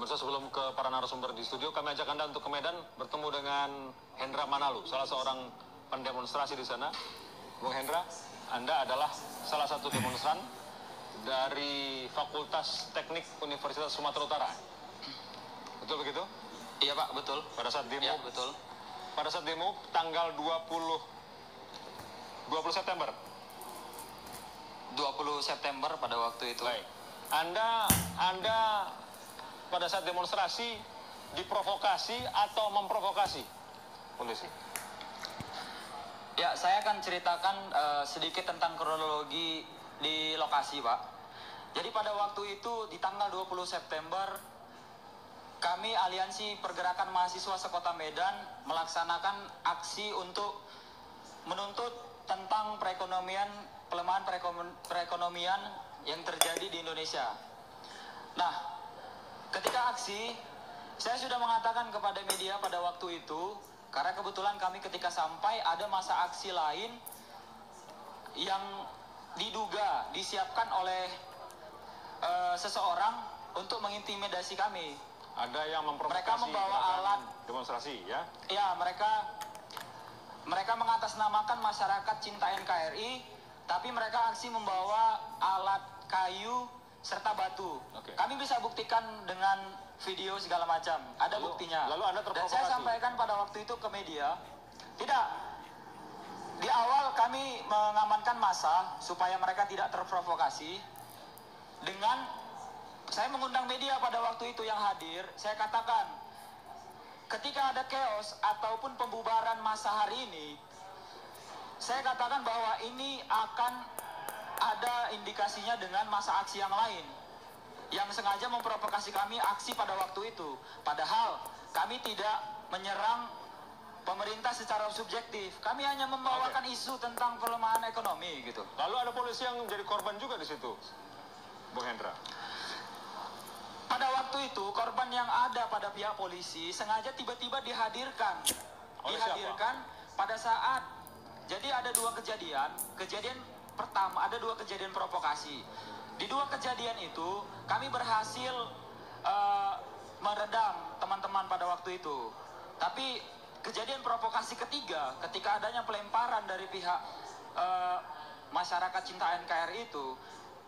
Pemirsa, sebelum ke para narasumber di studio, kami ajak Anda untuk ke Medan bertemu dengan Hendra Manalu, salah seorang pendemonstrasi di sana. Bung Hendra, Anda adalah salah satu demonstran dari Fakultas Teknik Universitas Sumatera Utara. Betul begitu? Iya Pak, betul. Pada saat demo, ya, betul. Pada saat demo tanggal 20 September. 20 September pada waktu itu. Baik. Anda pada saat demonstrasi diprovokasi atau memprovokasi polisi? Ya, saya akan ceritakan sedikit tentang kronologi di lokasi, Pak. Jadi pada waktu itu di tanggal 20 September kami Aliansi Pergerakan Mahasiswa Sekota Medan melaksanakan aksi untuk menuntut tentang pelemahan perekonomian yang terjadi di Indonesia. Nah, ketika aksi, saya sudah mengatakan kepada media pada waktu itu, karena kebetulan kami ketika sampai ada masa aksi lain yang diduga disiapkan oleh seseorang untuk mengintimidasi kami. Ada yang memprovokasi. Mereka membawa alat demonstrasi, ya? Ya, mereka mengatasnamakan masyarakat cinta NKRI, tapi mereka aksi membawa alat kayu serta batu. Kami bisa buktikan dengan video segala macam. Ada buktinya. Lalu Anda terprovokasi. Dan saya sampaikan pada waktu itu ke media, tidak. Di awal kami mengamankan massa supaya mereka tidak terprovokasi dengan saya mengundang media pada waktu itu yang hadir. Saya katakan, ketika ada chaos ataupun pembubaran massa hari ini, saya katakan bahwa ini akan ada indikasinya dengan masa aksi yang lain yang sengaja memprovokasi kami aksi pada waktu itu. Padahal kami tidak menyerang pemerintah secara subjektif. Kami hanya membawakan isu tentang pelemahan ekonomi gitu. Lalu ada polisi yang menjadi korban juga di situ, Bung Hendra. Pada waktu itu korban yang ada pada pihak polisi sengaja tiba-tiba dihadirkan. Pada saat jadi ada dua kejadian. Kejadian pertama, ada dua kejadian provokasi. Di dua kejadian itu kami berhasil meredam teman-teman pada waktu itu. Tapi kejadian provokasi ketiga, ketika adanya pelemparan dari pihak masyarakat cinta NKRI itu,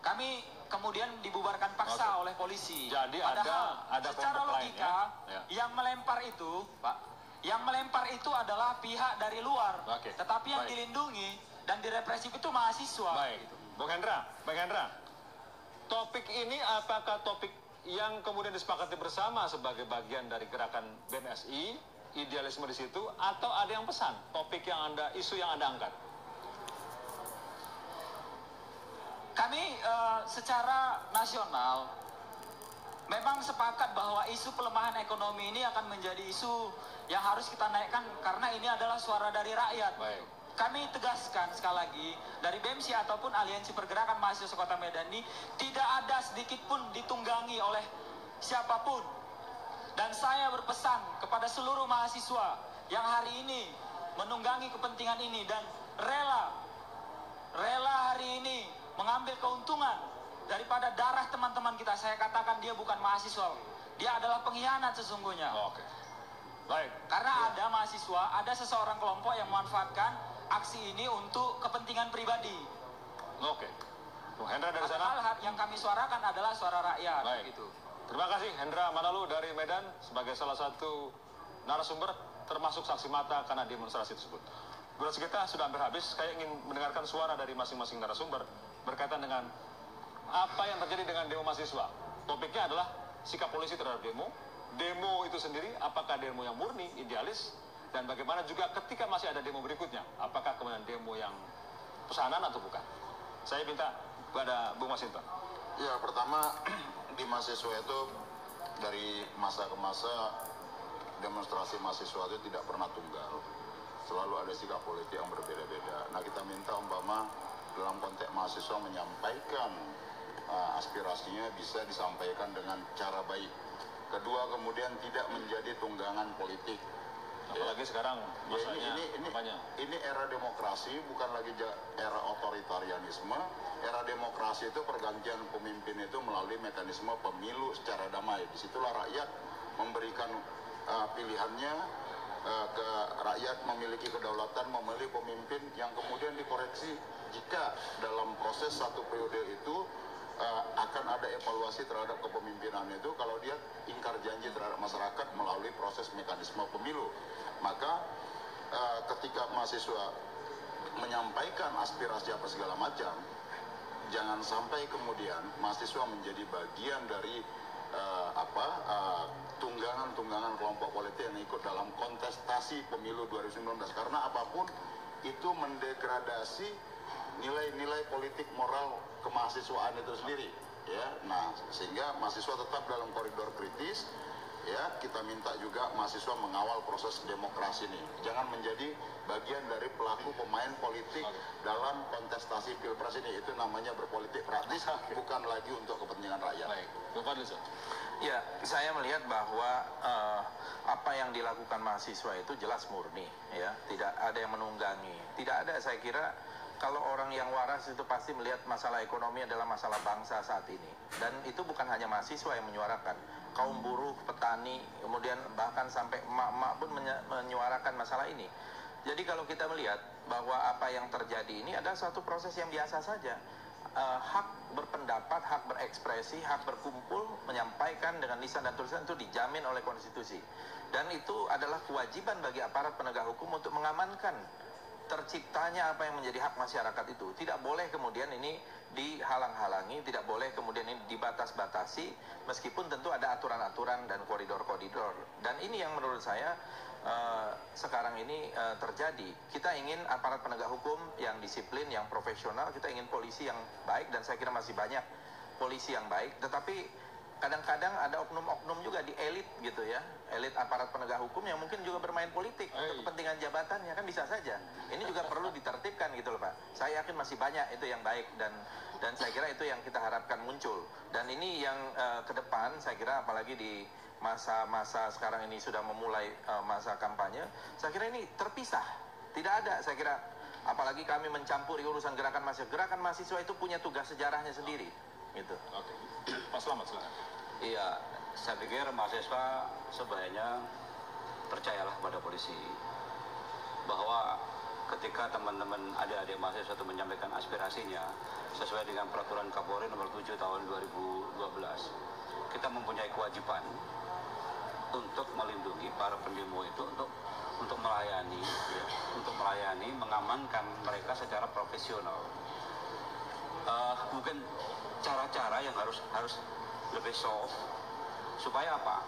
kami kemudian dibubarkan paksa oleh polisi. Jadi padahal ada secara logika ya? yang melempar itu, Pak, yang melempar itu adalah pihak dari luar. Tetapi yang dilindungi dan direpresif itu mahasiswa. Baik, Bung Hendra, topik ini apakah topik yang kemudian disepakati bersama sebagai bagian dari gerakan BMSI, idealisme di situ, atau ada yang pesan topik yang isu yang Anda angkat? Kami secara nasional memang sepakat bahwa isu pelemahan ekonomi ini akan menjadi isu yang harus kita naikkan karena ini adalah suara dari rakyat. Baik. Kami tegaskan sekali lagi, dari BEMSI ataupun Aliansi Pergerakan Mahasiswa Kota Medan ini tidak ada sedikit pun ditunggangi oleh siapapun. Dan saya berpesan kepada seluruh mahasiswa yang hari ini menunggangi kepentingan ini dan rela hari ini mengambil keuntungan daripada darah teman-teman kita. Saya katakan dia bukan mahasiswa, dia adalah pengkhianat sesungguhnya. Baik. Karena ada mahasiswa, ada seseorang kelompok yang memanfaatkan aksi ini untuk kepentingan pribadi. Bung Hendra dari sana. Padahal yang kami suarakan adalah suara rakyat. Baik. Gitu. Terima kasih Hendra Manalu dari Medan sebagai salah satu narasumber termasuk saksi mata karena demonstrasi tersebut. Durasi kita sudah hampir habis. Saya ingin mendengarkan suara dari masing-masing narasumber berkaitan dengan apa yang terjadi dengan demo mahasiswa. Topiknya adalah sikap polisi terhadap demo. Demo itu sendiri, apakah demo yang murni, idealis, dan bagaimana juga ketika masih ada demo berikutnya, apakah kemudian demo yang pesanan atau bukan. Saya minta kepada Bung Masinton. Ya, pertama di mahasiswa itu dari masa ke masa demonstrasi mahasiswa itu tidak pernah tunggal. Selalu ada sikap politik yang berbeda-beda. Nah, kita minta umpama dalam konteks mahasiswa menyampaikan aspirasinya bisa disampaikan dengan cara baik. Kedua, kemudian tidak menjadi tunggangan politik. Apalagi sekarang masanya kampanye. Ini era demokrasi, bukan lagi era otoritarianisme. Era demokrasi itu pergantian pemimpin itu melalui mekanisme pemilu secara damai. Disitulah rakyat memberikan pilihannya ke rakyat, memiliki kedaulatan, memilih pemimpin yang kemudian dikoreksi jika dalam proses satu periode itu akan ada evaluasi terhadap kepemimpinan itu kalau dia ingkar janji terhadap masyarakat melalui proses mekanisme pemilu. Maka ketika mahasiswa menyampaikan aspirasi apa segala macam, jangan sampai kemudian mahasiswa menjadi bagian dari tunggangan kelompok politik yang ikut dalam kontestasi pemilu 2019, karena apapun itu mendegradasi nilai-nilai politik moral kemahasiswaan itu sendiri, ya. Nah, sehingga mahasiswa tetap dalam koridor kritis, ya. Kita minta juga mahasiswa mengawal proses demokrasi ini, jangan menjadi bagian dari pelaku pemain politik dalam kontestasi pilpres ini. Itu namanya berpolitik praktis, bukan lagi untuk kepentingan rakyat. Baik, Bapak Fadlizon. Ya, saya melihat bahwa apa yang dilakukan mahasiswa itu jelas murni, ya, tidak ada yang menunggangi, tidak ada. Saya kira kalau orang yang waras itu pasti melihat masalah ekonomi adalah masalah bangsa saat ini, dan itu bukan hanya mahasiswa yang menyuarakan, kaum buruh, petani, kemudian bahkan sampai emak-emak pun menyuarakan masalah ini. Jadi kalau kita melihat bahwa apa yang terjadi ini adalah suatu proses yang biasa saja. Hak berpendapat, hak berekspresi, hak berkumpul, menyampaikan dengan lisan dan tulisan itu dijamin oleh konstitusi. Dan itu adalah kewajiban bagi aparat penegak hukum untuk mengamankan terciptanya apa yang menjadi hak masyarakat itu. Tidak boleh kemudian ini dihalang-halangi, tidak boleh kemudian ini dibatas-batasi, meskipun tentu ada aturan-aturan dan koridor-koridor. Dan ini yang menurut saya sekarang ini terjadi. Kita ingin aparat penegak hukum yang disiplin, yang profesional, kita ingin polisi yang baik, dan saya kira masih banyak polisi yang baik, tetapi kadang-kadang ada oknum-oknum juga di elit gitu ya, elit aparat penegak hukum yang mungkin juga bermain politik untuk kepentingan jabatannya, kan bisa saja. Ini juga perlu ditertibkan gitu loh Pak. Saya yakin masih banyak itu yang baik, dan saya kira itu yang kita harapkan muncul. Dan ini yang ke depan saya kira, apalagi di masa-masa sekarang ini sudah memulai masa kampanye, saya kira ini terpisah. Tidak ada, saya kira, apalagi kami mencampuri urusan gerakan mahasiswa. Gerakan mahasiswa itu punya tugas sejarahnya sendiri gitu. Oke. Pak Slamet, silakan. Iya, saya pikir mahasiswa sebaiknya percayalah pada polisi, bahwa ketika teman-teman adik-adik mahasiswa itu menyampaikan aspirasinya sesuai dengan peraturan Kapolri nomor 7 tahun 2012, kita mempunyai kewajiban untuk melindungi para pendemo itu, untuk melayani, ya, untuk melayani, mengamankan mereka secara profesional. Mungkin cara-cara yang harus lebih soft, supaya apa?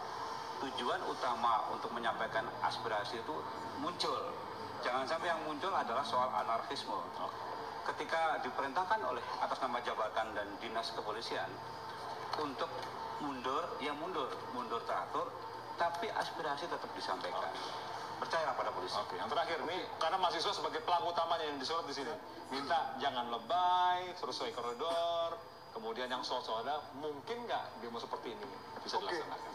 Tujuan utama untuk menyampaikan aspirasi itu muncul. Jangan sampai yang muncul adalah soal anarkisme. Ketika diperintahkan oleh atas nama jabatan dan dinas kepolisian untuk mundur, ya mundur teratur, tapi aspirasi tetap disampaikan. Percayalah pada polisi. Oke, yang terakhir nih, karena mahasiswa sebagai pelaku utamanya yang disurat di sini, minta jangan lebay, sesuai koridor, kemudian yang soal-soal ada, mungkin nggak demo seperti ini bisa dilaksanakan?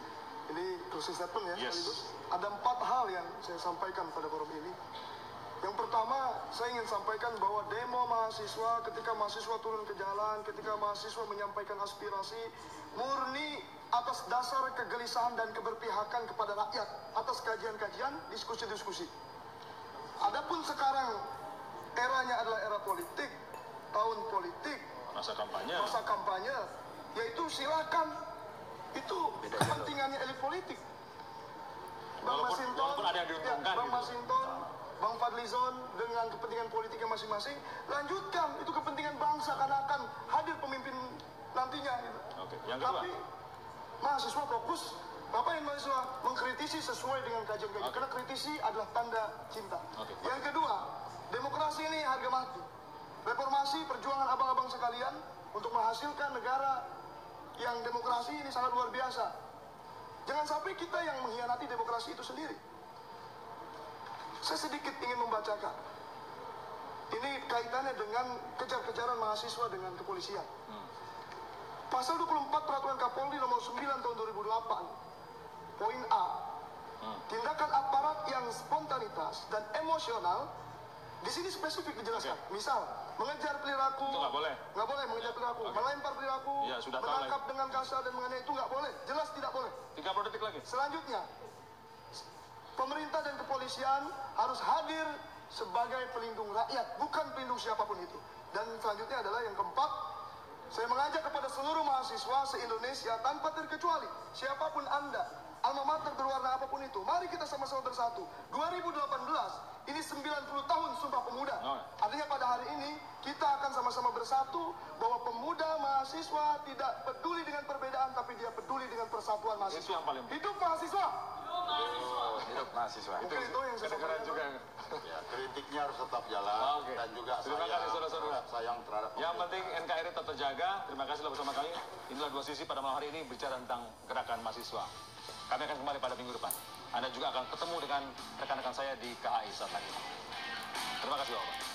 Ini closing statement ya, Yes. sekaligus. Ada 4 hal yang saya sampaikan pada forum ini. Yang pertama, saya ingin sampaikan bahwa demo mahasiswa, ketika mahasiswa turun ke jalan, ketika mahasiswa menyampaikan aspirasi, murni atas dasar kegelisahan dan keberpihakan kepada rakyat, atas kajian-kajian, diskusi-diskusi. Adapun sekarang eranya adalah era politik, tahun politik, Masa kampanye. yaitu silakan, itu kepentingannya elit politik. Bang Walaupun ada yang diuntungkan Bang gitu. Masinton, Bang Fadlizon dengan kepentingan politiknya masing-masing, lanjutkan, itu kepentingan bangsa karena akan hadir pemimpin nantinya gitu. Oke, yang kedua. Tapi mahasiswa fokus, ngapain mahasiswa? Mengkritisi sesuai dengan kajian-kajian, karena kritisi adalah tanda cinta. Oke. Yang kedua, demokrasi ini harga mati. Reformasi, perjuangan abang-abang sekalian untuk menghasilkan negara yang demokrasi ini sangat luar biasa. Jangan sampai kita yang mengkhianati demokrasi itu sendiri. Saya sedikit ingin membacakan. Ini kaitannya dengan kejar-kejaran mahasiswa dengan kepolisian. Pasal 24 Peraturan Kapolri nomor 9 tahun 2008, poin A. Tindakan aparat yang spontanitas dan emosional, di sini spesifik dijelaskan. Misal, mengejar perilaku, Itu nggak boleh. nggak boleh mengejar perilaku, melempar perilaku, Ya, sudah tahu menangkap dengan kasar dan mengenai, itu nggak boleh, jelas tidak boleh. 30 detik lagi. Selanjutnya, pemerintah dan kepolisian harus hadir sebagai pelindung rakyat, bukan pelindung siapapun itu. Dan selanjutnya adalah yang keempat, saya mengajak kepada seluruh mahasiswa se-Indonesia tanpa terkecuali, siapapun Anda, alma mater berwarna apapun itu, mari kita sama-sama bersatu. 2018, ini 90 tahun Sumpah Pemuda. Artinya pada hari ini, kita akan sama-sama bersatu bahwa pemuda mahasiswa tidak peduli dengan perbedaan, tapi dia peduli dengan persatuan Itu mahasiswa. yang paling Hidup mahasiswa! Hidup mahasiswa. Mungkin itu yang saya Kedengeran juga. Ya, kritiknya harus tetap jalan Oke. dan juga Terima kasih, saudara-saudara. sayang terhadap Yang pemerintah. penting NKRI tetap terjaga. Terima kasih telah bersama kami. Inilah dua sisi pada malam hari ini bicara tentang gerakan mahasiswa. Kami akan kembali pada minggu depan. Anda juga akan ketemu dengan rekan-rekan saya di KHI saat lagi. Terima kasih Bapak.